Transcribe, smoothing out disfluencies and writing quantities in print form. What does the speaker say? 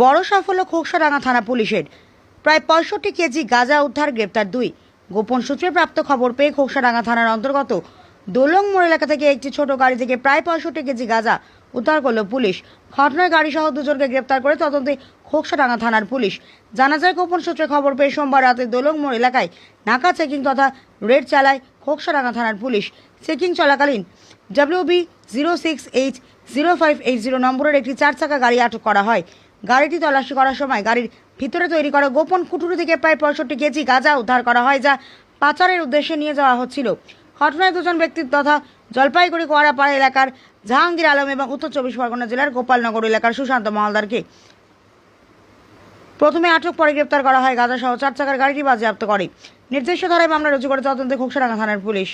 বড় সাফল্য খোকসাডাঙ্গা থানা পুলিশের। প্রায় 65 কেজি গাঁজা উদ্ধার, গ্রেপ্তার 2। গোপন সূত্রে প্রাপ্ত খবর পেয়ে খোকসাডাঙ্গা থানার অন্তর্গত দোলং মোড় এলাকা থেকে একটি ছোট গাড়ি থেকে প্রায় 65 কেজি গাঁজা উদ্ধার করল পুলিশ। ঘটনায় গাড়িসহ দুজনকে গ্রেপ্তার করে তদন্তে খোকসাডাঙ্গা থানার পুলিশ। জানা যায়, গোপন সূত্রে খবর পেয়ে সোমবার রাতে দোলং মোড় এলাকায় নাকা চেকিং তথা রেড চালায় খোকসাডাঙ্গা থানার পুলিশ। চেকিং চলাকালীন WB06H0580 নম্বরের একটি 4 চাকা গাড়ি আটক করা হয়। গাড়িটি তল্লাশি করার সময় গাড়ির ভিতরে তৈরি করা গোপন কুঠুরি থেকে প্রায় 65 কেজি গাঁজা উদ্ধার করা হয়, যা পাচারের উদ্দেশ্যে নিয়ে যাওয়া হচ্ছিল। ঘটনায় দুজন ব্যক্তির তথা জলপাইগুড়ি কোয়ারাপাড়া এলাকার জাহাঙ্গীর আলম এবং উত্তর 24 পরগনা জেলার গোপালনগর এলাকার সুশান্ত মহালদারকে প্রথমে আটক, পরে গ্রেপ্তার করা হয়। গাঁজা সহ 4 চাকার গাড়িটি বাজেয়াপ্ত করে নির্দিষ্ট ধারায় মামলা রুজু করে তদন্তে খোকসাডাঙ্গা থানার পুলিশ।